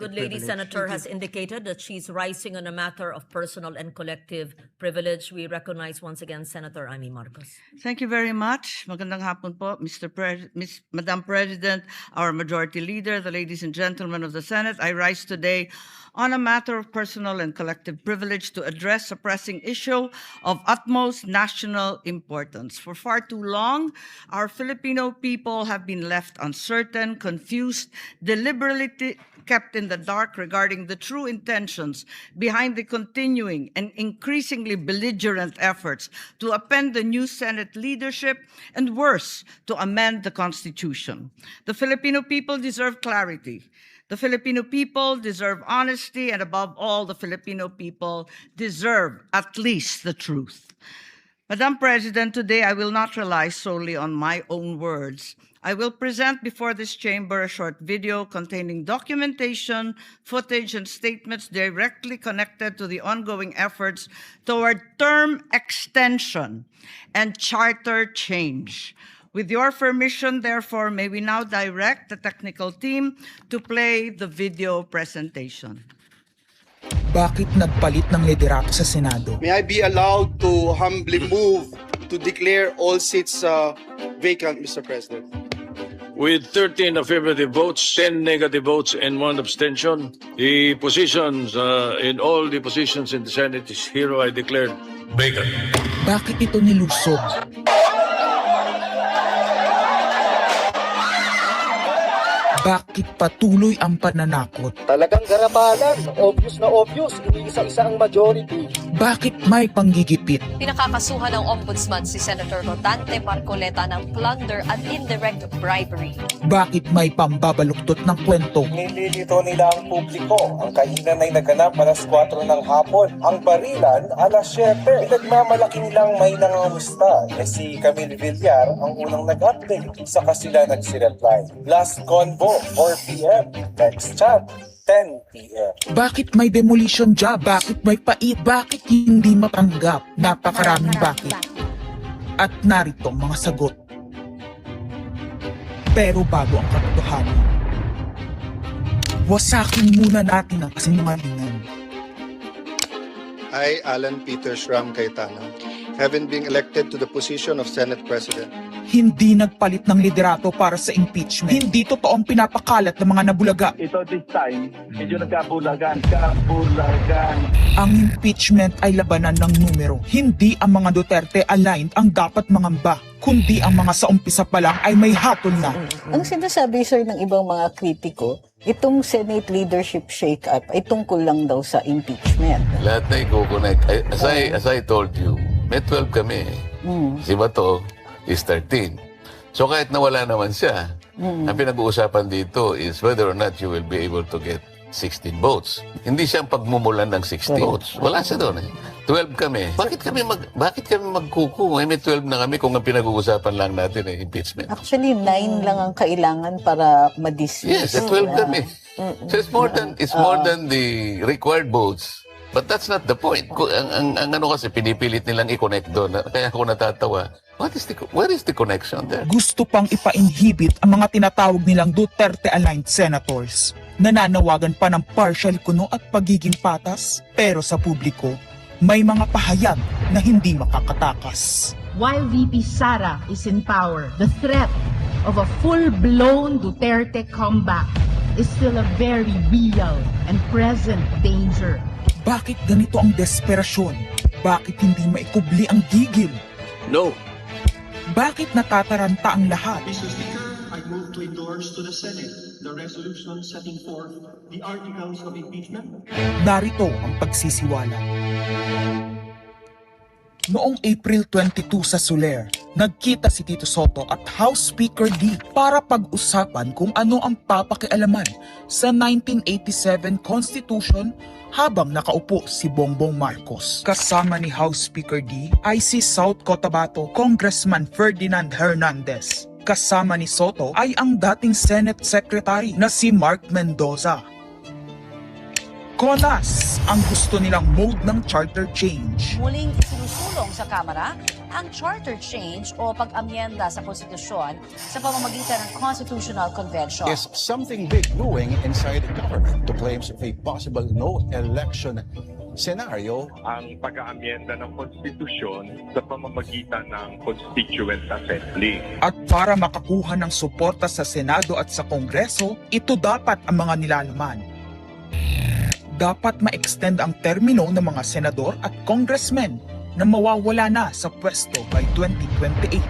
Good lady senator has indicated that she's rising on a matter of personal and collective privilege. We recognize once again Senator Amy Marcos. Thank you very much. Magandang hapon po, Madam President, our Majority Leader, the ladies and gentlemen of the Senate. I rise today on a matter of personal and collective privilege to address a pressing issue of utmost national importance. For far too long, our Filipino people have been left uncertain, confused, deliberately kept in the dark regarding the true intentions behind the continuing and increasingly belligerent efforts to upend the new Senate leadership and, worse, to amend the Constitution. The Filipino people deserve clarity. The Filipino people deserve honesty, and above all, the Filipino people deserve at least the truth. Madam President, today I will not rely solely on my own words. I will present before this chamber a short video containing documentation, footage, and statements directly connected to the ongoing efforts toward term extension and charter change. With your permission, therefore, may we now direct the technical team to play the video presentation. Bakit nagpalit ng liderato sa Senado? May I be allowed to humbly move to declare all seats vacant, Mr. President? With 13 affirmative votes, 10 negative votes, and 1 abstention, the positions in all the positions in the Senate is hereby declared vacant. Bakit ito nilusob? Bakit patuloy ang pananakot? Talagang garabalan, obvious na obvious, iniisa-isa ang majority. Bakit may panggigipit? Pinakakasuhan ng Ombudsman si Senator Rodante Marcoleta ng plunder at indirect bribery. Bakit may pambabaluktot ng kwento? Nililito nila ang publiko. Ang kainan ay naganap alas 4 ng hapon. Ang barilan alas 7. Nagmamalaking lang may nangangusta. Si Camille Villar ang unang nag-update. Saka sila nagsi-reply. Last convo, 4 p.m. Next chat, 10 p.m. Bakit may demolition job? Bakit may pait? Bakit hindi matanggap? Napakaraming bakit. At narito ang mga sagot. Pero bago ang katotohanan, wasakin muna natin ang kasinungalingan. I, Alan Peter Shram Cayetano, having been elected to the position of Senate President, Hindi nagpalit ng liderato para sa impeachment. Hindi totoo ang pinapakalat ng mga nabulaga. Ito this time, medyo nagkabulagan. Ang impeachment ay labanan ng numero. Hindi ang mga Duterte aligned ang dapat mangamba, kundi ang mga sa umpisa pa lang ay may hatol na. Ang sinasabi, sir, ng ibang mga kritiko, itong Senate leadership shake-up ay tungkol lang daw sa impeachment. Lahat na i-connect. As I told you, may 12 kami. Si Bato is 13. So kahit nawala naman siya, ang pinag-uusapan dito is whether or not you will be able to get 16 votes. Hindi siya ang pagmumulan ng 16 votes. Wala siya doon eh. 12 kami. Bakit kami magkuku? May 12 na kami kung ang pinag-uusapan lang natin eh, impeachment. Actually, 9 lang ang kailangan para ma-dismiss. Yes, 12 kami. So it's more than the required votes. But that's not the point. Ang ano kasi, pinipilit nilang i-connect doon. Kaya ako natatawa. Where is the connection there? Gusto pang ipa-inhibit ang mga tinatawag nilang Duterte-aligned senators. Nananawagan pa ng partial kuno at pagiging patas. Pero sa publiko, may mga pahayag na hindi makakatakas. While VP Sara is in power, the threat of a full-blown Duterte comeback is still a very real and present danger. Bakit ganito ang desperasyon? Bakit hindi maikubli ang gigil? No. Bakit natataranta ang lahat? Mr. Speaker, I move to endorse to the Senate the resolution setting forth the articles of impeachment. Narito ang pagsisiwala. Noong April 22 sa Soler, nagkita si Tito Soto at House Speaker D para pag-usapan kung ano ang papakialaman sa 1987 Constitution habang nakaupo si Bongbong Marcos. Kasama ni House Speaker D ay si South Cotabato Congressman Ferdinand Hernandez. Kasama ni Soto ay ang dating Senate Secretary na si Mark Mendoza. CONAS ang gusto nilang mode ng charter change. Muling isinusulong sa Kamara ang charter change o pag-amyenda sa konstitusyon sa pamamagitan ng Constitutional Convention. Is something big brewing inside the government to claims of a possible no election scenario? Ang pag-aamyenda ng konstitusyon sa pamamagitan ng Constituent Assembly. At para makakuha ng suporta sa Senado at sa Kongreso, ito dapat ang mga nilalaman. Dapat ma-extend ang termino ng mga senador at congressmen na mawawala na sa pwesto by 2028.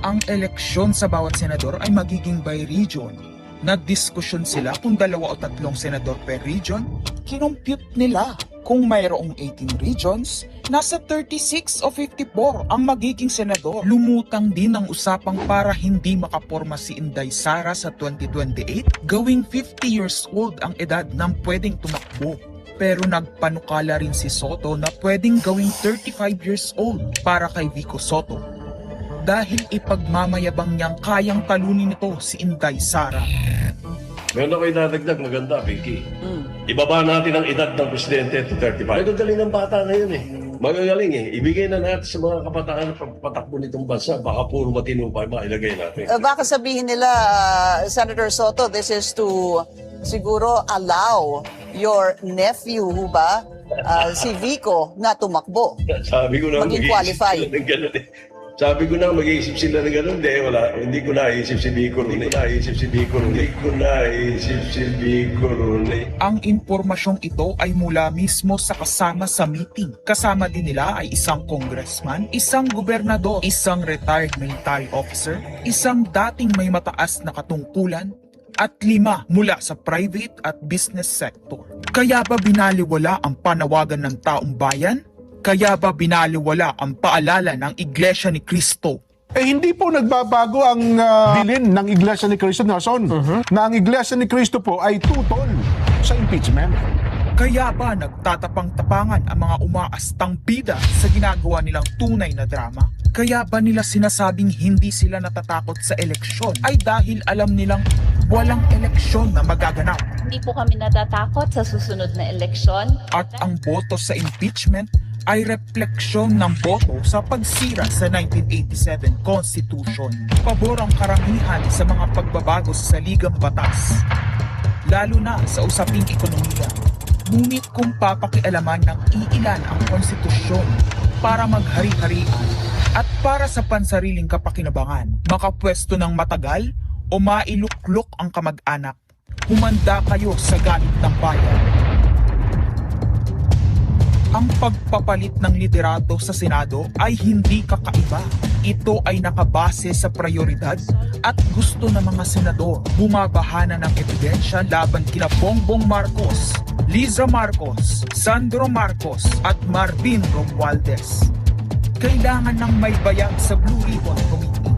Ang eleksyon sa bawat senador ay magiging by region. Nagdiskusyon sila kung 2 o 3 senador per region. Kinompute nila kung mayroong 18 regions, nasa 36 o 54 ang magiging senador. Lumutang din ang usapang para hindi makaporma si Inday Sara sa 2028, gawing 50 years old ang edad ng pwedeng tumakbo. Pero nagpanukala rin si Soto na pwedeng gawing 35 years old para kay Vico Soto. Dahil ipagmamayabang niyang kayang talunin nito si Inday Sara. Meron ako idadagdag maganda, Vicky. Ibaba natin ang edad ng presidente to 35. Magagaling ng bata ngayon eh. Magagaling eh. Ibigay na natin sa mga kabataan na patakbo nitong bansa. Baka puro matinupay mailagay natin. Baka sabihin nila, Senator Soto, this is to siguro allow your nephew, ba, si Vico, na tumakbo. Sabi ko na maging qualify. Sabi ko na mag-iisip sila ng gano'n. Hindi ko naisip si Vico ron. Ang impormasyong ito ay mula mismo sa kasama sa meeting. Kasama din nila ay isang congressman, isang gobernador, isang retired military officer, isang dating may mataas na katungkulan, at 5 mula sa private at business sector. Kaya ba binaliwala ang panawagan ng taong bayan? Kaya ba binaliwala ang paalala ng Iglesia ni Cristo? Hindi po nagbabago ang bilin ng Iglesia ni Cristo, Nelson, na ang Iglesia ni Cristo po ay tutol sa impeachment. Kaya ba nagtatapang-tapangan ang mga umaastang bida sa ginagawa nilang tunay na drama? Kaya ba nila sinasabing hindi sila natatakot sa eleksyon ay dahil alam nilang walang eleksyon na magaganap? Hindi po kami natatakot sa susunod na eleksyon. At ang boto sa impeachment ay refleksyon ng boto sa pagsira sa 1987 Constitution. Pabor ang karamihan sa mga pagbabago sa saligang batas, lalo na sa usaping ekonomiya. Ngunit kung papakialaman ng iilan ang konstitusyon para maghari-harian at para sa pansariling kapakinabangan, makapwesto ng matagal o mailuklok ang kamag-anak, humanda kayo sa galit ng bayan. Ang pagpapalit ng liderato sa Senado ay hindi kakaiba. Ito ay nakabase sa prioridad at gusto ng mga senador. Bumabahana ng ebidensya laban kina Bongbong Marcos, Liza Marcos, Sandro Marcos at Marvin Romualdez. Kailangan ng may bayag sa Blue Ribbon Committee.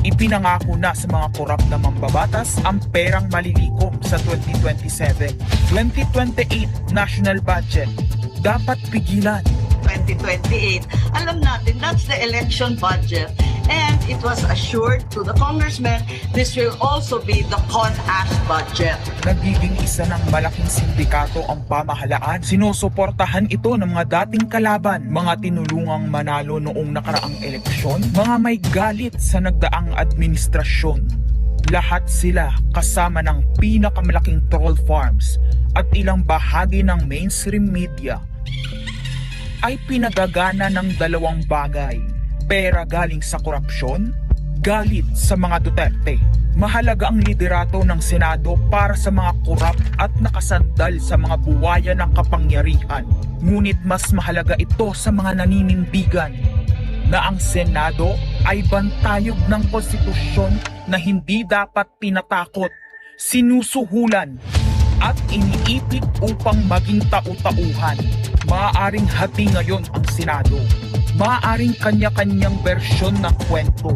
Ipinangako na sa mga korap na mambabatas ang perang malilikom sa 2027. 2028 national budget. Dapat pigilan. 2028. Alam natin, that's the election budget. And it was assured to the congressmen, this will also be the CONAS budget. Nagiging isa ng malaking sindikato ang pamahalaan. Sinusuportahan ito ng mga dating kalaban, mga tinulungang manalo noong nakaraang eleksyon, mga may galit sa nagdaang administrasyon. Lahat sila kasama ng pinakamalaking troll farms at ilang bahagi ng mainstream media ay pinagagana ng 2 bagay. Pera galing sa korupsyon, galit sa mga Duterte. Mahalaga ang liderato ng Senado para sa mga korap at nakasandal sa mga buwaya ng kapangyarihan. Ngunit mas mahalaga ito sa mga naninindigan na ang Senado ay bantayog ng konstitusyon na hindi dapat tinatakot, sinusuhulan at iniipit upang maging tau-tauhan. Maaaring hati ngayon ang Senado. Maaaring kanya-kanyang bersyon ng kwento.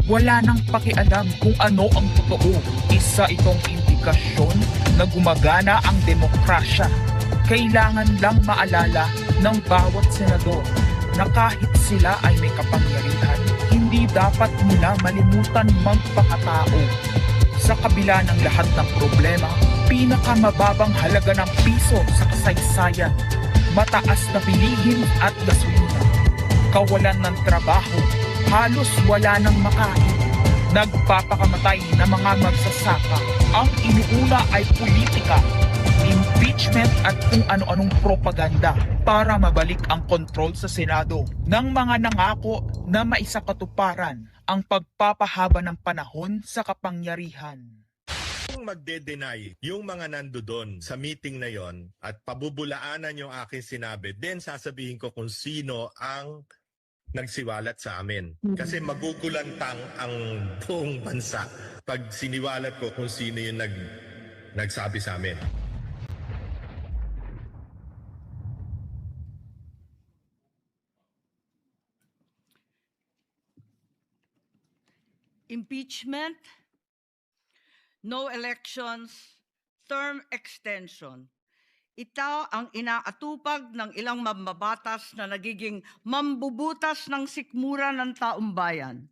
Wala nang pakialam kung ano ang totoo. Isa itong indikasyon na gumagana ang demokrasya. Kailangan lang maalala ng bawat senador na kahit sila ay may kapangyarihan, hindi dapat nila malimutan magpakatao. Sa kabila ng lahat ng problema, pinakamababang halaga ng piso sa kasaysayan, mataas na bilihin at gasolina, kawalan ng trabaho, halos wala nang makain, nagpapakamatay na mga magsasaka. Ang inuuna ay politika, impeachment at kung ano-anong propaganda para mabalik ang kontrol sa Senado ng mga nangako na maisakatuparan ang pagpapahaba ng panahon sa kapangyarihan. Kung magde-deny yung mga nandoon sa meeting na yon at pabubulaanan yung aking sinabi, then sasabihin ko kung sino ang nagsiwalat sa amin. Kasi magugulantang ang buong bansa pag siniwalat ko kung sino yung nagsabi sa amin. Impeachment, no elections, term extension. Ito ang inaatupag ng ilang mambabatas na nagiging mambubutas ng sikmura ng taumbayan.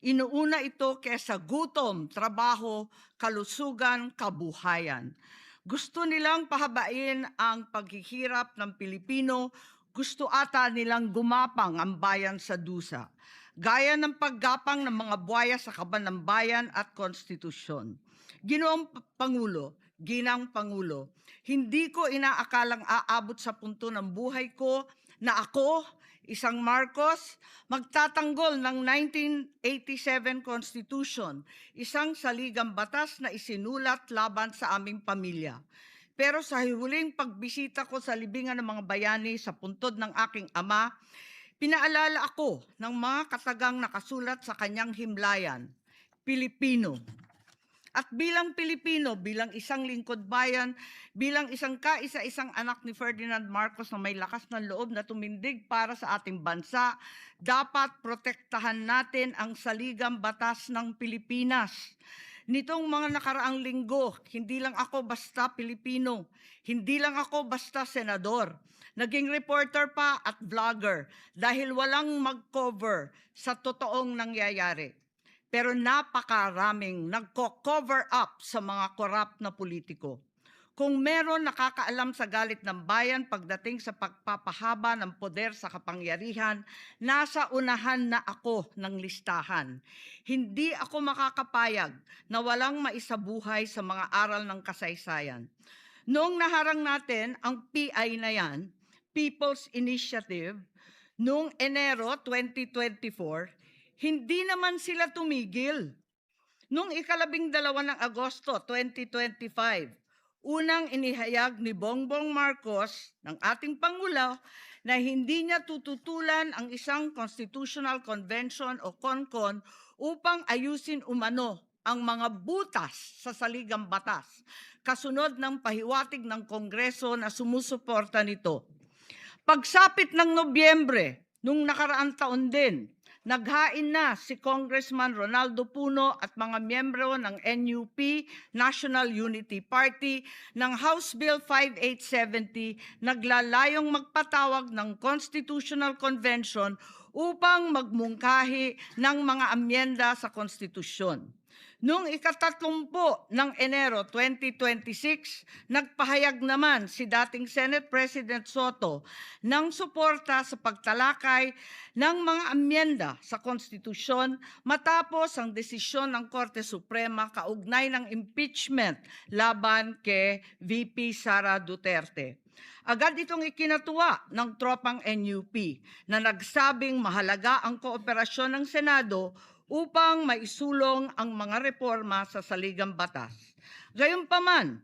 Inuuna ito kesa gutom, trabaho, kalusugan, kabuhayan. Gusto nilang pahabain ang paghihirap ng Pilipino, gusto ata nilang gumapang ang bayan sa dusa, gaya ng paggapang ng mga buhaya sa kaban ng bayan at konstitusyon. Ginoong Pangulo, Ginang Pangulo, hindi ko inaakalang aabot sa punto ng buhay ko na ako, isang Marcos, magtatanggol ng 1987 Constitution, isang saligang batas na isinulat laban sa aming pamilya. Pero sa huling pagbisita ko sa libingan ng mga bayani sa puntod ng aking ama, pinaalala ako ng mga katagang nakasulat sa kanyang himlayan, Pilipino. At bilang Pilipino, bilang isang lingkod bayan, bilang isang kaisa-isang anak ni Ferdinand Marcos na may lakas ng loob na tumindig para sa ating bansa, dapat protektahan natin ang saligang batas ng Pilipinas. Nitong mga nakaraang linggo, hindi lang ako basta Pilipino, hindi lang ako basta senador. Naging reporter pa at vlogger dahil walang mag-cover sa totoong nangyayari. Pero napakaraming nagko-cover up sa mga korap na politiko. Kung meron nakakaalam sa galit ng bayan pagdating sa pagpapahaba ng poder sa kapangyarihan, nasa unahan na ako ng listahan. Hindi ako makakapayag na walang maisabuhay sa mga aral ng kasaysayan. Noong naharang natin ang PI na yan, People's Initiative, noong Enero 2024, hindi naman sila tumigil. Noong 12 ng Agosto 2025, unang inihayag ni Bongbong Marcos ng ating Pangulo na hindi niya tututulan ang isang Constitutional Convention o CONCON upang ayusin umano ang mga butas sa saligang batas, kasunod ng pahiwatig ng Kongreso na sumusuporta nito. Pagsapit ng Nobyembre, nung nakaraang taon din, naghain na si Congressman Ronaldo Puno at mga miyembro ng NUP, National Unity Party, ng House Bill 5870, naglalayong magpatawag ng Constitutional Convention upang magmungkahi ng mga amyenda sa konstitusyon. Noong 30 ng Enero 2026, nagpahayag naman si dating Senate President Soto ng suporta sa pagtalakay ng mga amyenda sa konstitusyon matapos ang desisyon ng Korte Suprema kaugnay ng impeachment laban kay VP Sara Duterte. Agad itong ikinatuwa ng tropang NUP na nagsabing mahalaga ang kooperasyon ng Senado upang maisulong ang mga reforma sa saligang batas. Gayunpaman,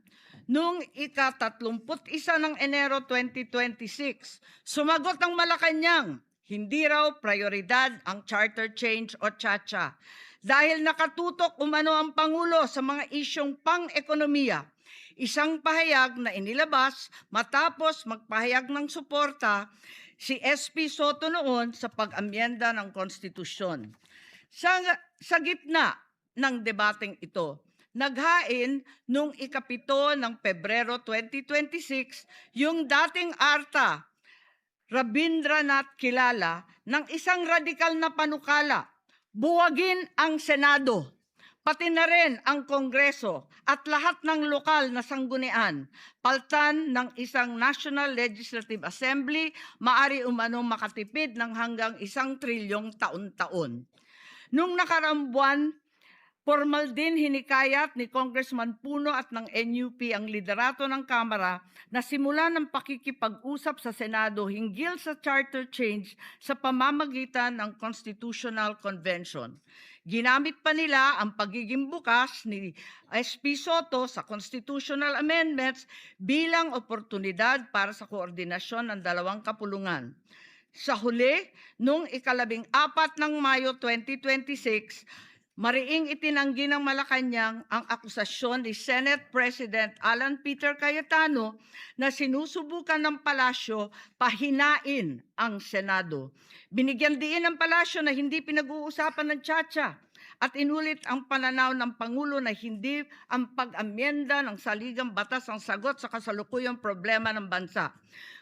noong ika-31 ng Enero 2026, sumagot ang Malacanang, hindi raw prioridad ang charter change o CHA-CHA dahil nakatutok umano ang Pangulo sa mga isyong pang-ekonomiya. Isang pahayag na inilabas matapos magpahayag ng suporta si SP Soto noon sa pag-amyenda ng konstitusyon. Sa gitna ng debateng ito, naghain noong ika-7 ng Pebrero 2026 yung dating ARTA, Rabindranath Kilala, ng isang radikal na panukala, buwagin ang Senado. pati na rin ang Kongreso at lahat ng lokal na sanggunian, paltan ng isang National Legislative Assembly, maari umano makatipid ng hanggang 1 trilyong taon-taon. Nung nakaraang buwan, formal din hinikayat ni Congressman Puno at ng NUP ang liderato ng Kamara na simulan ng pakikipag-usap sa Senado hinggil sa charter change sa pamamagitan ng Constitutional Convention. Ginamit pa nila ang pagiging bukas ni SP Soto sa constitutional amendments bilang oportunidad para sa koordinasyon ng dalawang kapulungan. Sa huli, noong 14 ng Mayo 2026, mariing itinanggi ng Malacanang ang akusasyon ni Senate President Alan Peter Cayetano na sinusubukan ng palasyo pahinain ang Senado. Binigyan diin ng palasyo na hindi pinag-uusapan ng Chacha at inulit ang pananaw ng Pangulo na hindi ang pag-amyenda ng saligang batas ang sagot sa kasalukuyang problema ng bansa.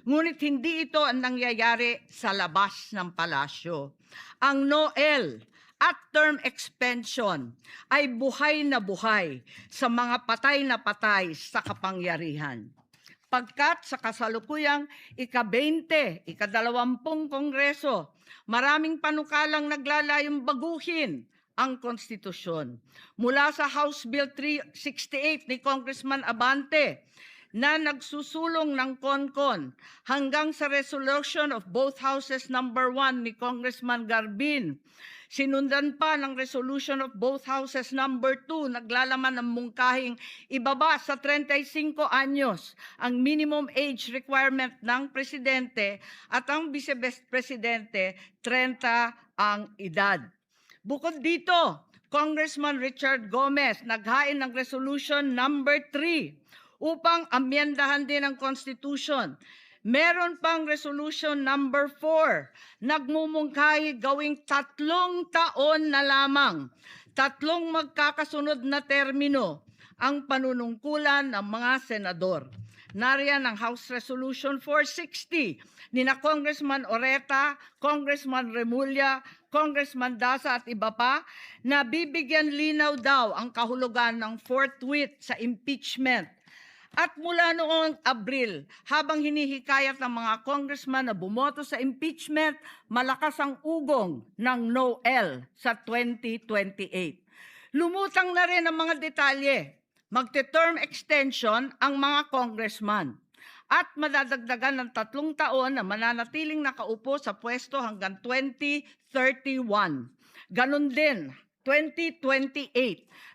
Ngunit hindi ito ang nangyayari sa labas ng palasyo. Ang NOEL at term extension ay buhay na buhay sa mga patay na patay sa kapangyarihan. Pagkat sa kasalukuyang ika-20, ika-20 Kongreso, maraming panukalang naglalayong baguhin ang konstitusyon. Mula sa House Bill 368 ni Congressman Abante na nagsusulong ng CONCON hanggang sa resolution of both houses number 1 ni Congressman Garbin. Sinundan pa ng resolution of both houses number 2, naglalaman ng mungkahing ibaba sa 35 anyos ang minimum age requirement ng presidente at ang vice-presidente 30 ang edad. Bukod dito, Congressman Richard Gomez naghain ng resolution number 3 upang amyendahan din ang Constitution. Meron pang resolution number 4, nagmumungkahi gawing 3 taon na lamang, 3 magkakasunod na termino ang panunungkulan ng mga senador. Nariyan ang House Resolution 460 ni na Congressman Oreta, Congressman Remulla, Congressman Daza at iba pa na bibigyan linaw daw ang kahulugan ng forthwith sa impeachment. At mula noong Abril, habang hinihikayat ng mga congressman na bumoto sa impeachment, malakas ang ugong ng NOEL sa 2028. Lumutang na rin ang mga detalye. Magte-term extension ang mga congressman at madadagdagan ng 3 taon na mananatiling nakaupo sa pwesto hanggang 2031. Ganon din, 2028.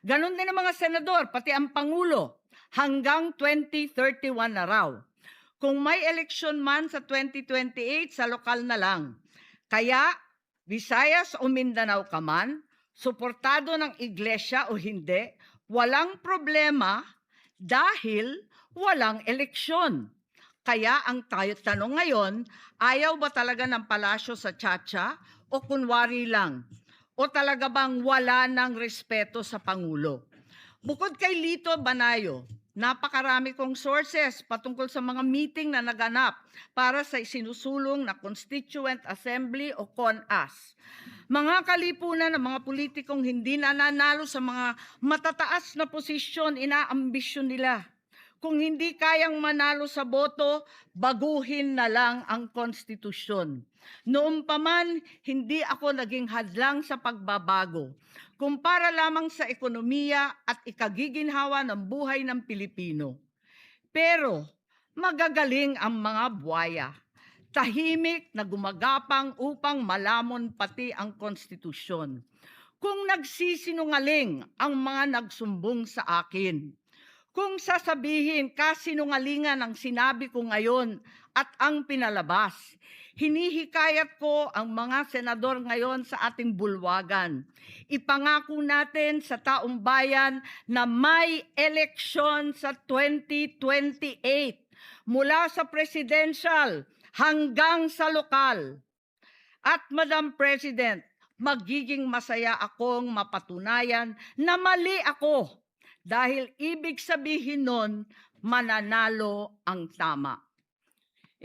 Ganon din ang mga senador, pati ang Pangulo, hanggang 2031 na raw. Kung may eleksyon man sa 2028, sa lokal na lang. Kaya, Visayas o Mindanao ka man, suportado ng iglesia o hindi, walang problema dahil walang eleksyon. Kaya ang tanong ngayon, ayaw ba talaga ng palasyo sa Chacha o kunwari lang? O talaga bang wala ng respeto sa Pangulo? Bukod kay Lito Banayo, napakarami kong sources patungkol sa mga meeting na naganap para sa isinusulong na Constituent Assembly o CONAS. Mga kalipunan ng mga politikong hindi nananalo sa mga matataas na posisyon, inaambisyon nila. Kung hindi kayang manalo sa boto, baguhin na lang ang konstitusyon. Noon pa man, hindi ako naging hadlang sa pagbabago. Kumpara lamang sa ekonomiya at ikagiginhawa ng buhay ng Pilipino. Pero magagaling ang mga buwaya. Tahimik na gumagapang upang malamon pati ang konstitusyon. Kung nagsisinungaling ang mga nagsumbong sa akin, kung sasabihin kasinungalingan ang sinabi ko ngayon at ang pinalabas, hinihikayat ko ang mga senador ngayon sa ating bulwagan. Ipangako natin sa taong bayan na may eleksyon sa 2028 mula sa presidential hanggang sa lokal. At Madam President, magiging masaya akong mapatunayan na mali ako. Dahil ibig sabihin nun, mananalo ang tama.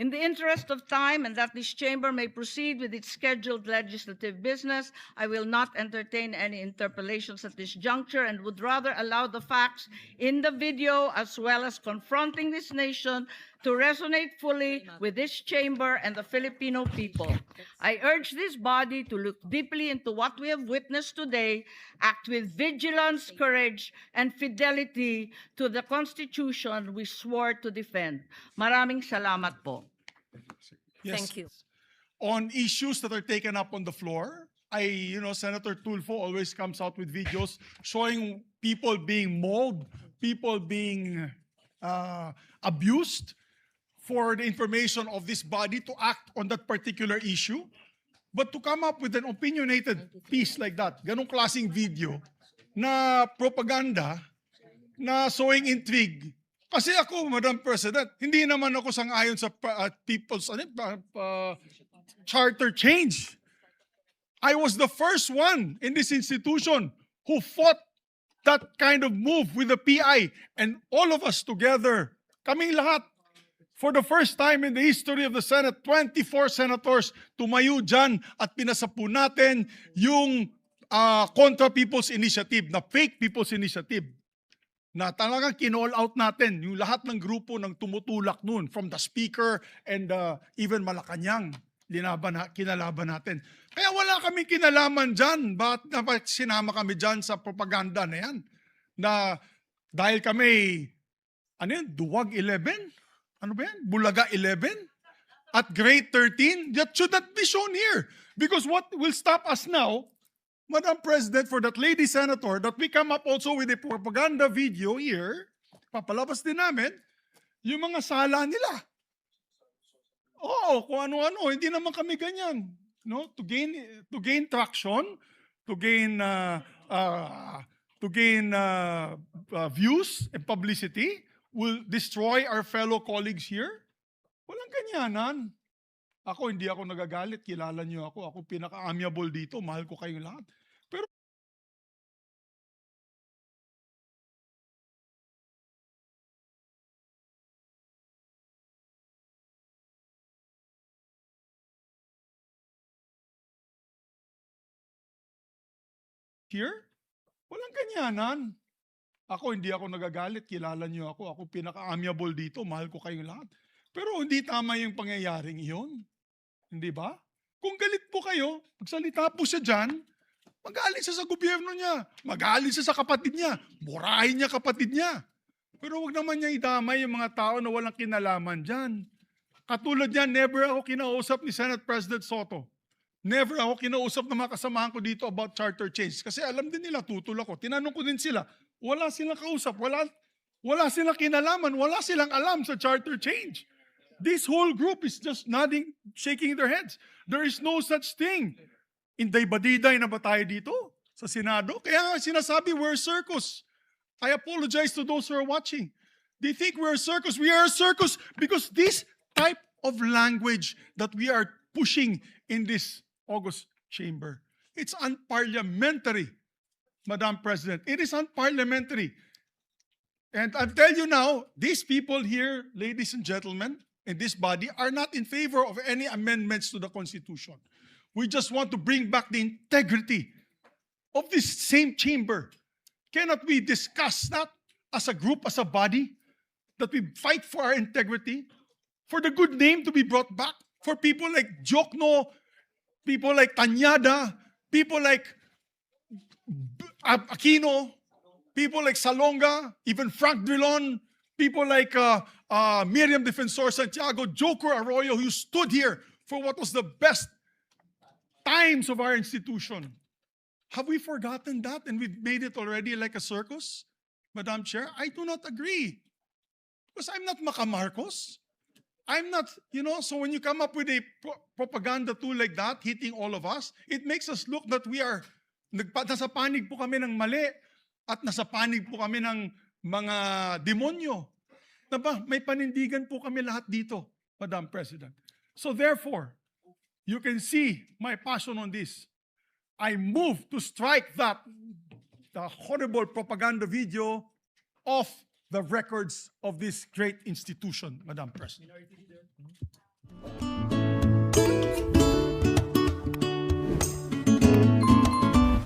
In the interest of time and that this chamber may proceed with its scheduled legislative business, I will not entertain any interpellations at this juncture and would rather allow the facts in the video as well as confronting this nation to resonate fully with this chamber and the Filipino people. I urge this body to look deeply into what we have witnessed today, act with vigilance, courage, and fidelity to the Constitution we swore to defend. Maraming salamat po. Thank you. On issues that are taken up on the floor, Senator Tulfo always comes out with videos showing people being mauled, people being abused for the information of this body to act on that particular issue. But to come up with an opinionated piece like that, ganong klaseng video na propaganda, na sowing intrigue. Kasi ako, Madam President, hindi naman ako sang-ayon sa people's charter change. I was the first one in this institution who fought that kind of move with the PI, and all of us together, kaming lahat, for the first time in the history of the Senate, 24 senators tumayo dyan at pinasapu natin yung Contra People's Initiative, na fake People's Initiative, na talagang kinall out natin yung lahat ng grupo ng tumutulak nun, from the Speaker and even Malacanang, kinalaban natin. Kaya wala kaming kinalaman dyan. Bakit sinama kami dyan sa propaganda na yan? Na dahil kami, Duwag 11? Ano ba yan? Bulaga 11? At grade 13? That should not be shown here. Because what will stop us now, Madam President, for that lady senator, that we come up also with a propaganda video here, papalabas din namin, yung mga sala nila. Oo, kung ano-ano, hindi naman kami ganyan. No? To gain traction, to gain views and publicity, will destroy our fellow colleagues here? Walang ganyanan. Hindi ako nagagalit. Kilala niyo ako. Ako pinaka-amiable dito. Mahal ko kayong lahat. Pero here, walang ganyanan. Hindi ako nagagalit. Kilala niyo ako. Ako pinaka-amiable dito. Mahal ko kayong lahat. Pero hindi tama yung pangyayaring iyon. Hindi ba? Kung galit po kayo, magsalita po siya dyan, magalit siya sa gobyerno niya, magalit siya sa kapatid niya, murahin niya kapatid niya. Pero wag naman niya idamay yung mga tao na walang kinalaman dyan. Katulad niyan, never ako kinausap ni Senate President Soto. Never ako kinausap ng mga kasamahan ko dito about charter change. Kasi alam din nila, tutol ako. Tinanong ko din sila, wala silang kausap, wala silang kinalaman, wala silang alam sa charter change. This whole group is just nodding, shaking their heads. There is no such thing. Inday-badiday na ba tayo dito sa Senado? Kaya nga sinasabi, we're a circus. I apologize to those who are watching. They think we're a circus. We are a circus because this type of language that we are pushing in this August chamber, it's unparliamentary, Madam President. It is unparliamentary. And I'll tell you now, these people here, ladies and gentlemen, in this body, are not in favor of any amendments to the Constitution. We just want to bring back the integrity of this same chamber. Cannot we discuss that as a group, as a body, that we fight for our integrity, for the good name to be brought back, for people like Jokno, people like Tanyada, people like Aquino, people like Salonga, even Frank Drilon, people like Miriam Defensor Santiago, Joker Arroyo, who stood here for what was the best times of our institution. Have we forgotten that and we've made it already like a circus? Madam Chair, I do not agree. Because I'm not Macamarcos. I'm not, so when you come up with a propaganda tool like that, hitting all of us, it makes us look that we are, nasa panig po kami ng mali at nasa panig po kami ng mga demonyo. Diba? May panindigan po kami lahat dito, Madam President. So therefore, you can see my passion on this. I move to strike the horrible propaganda video off the records of this great institution, Madam President.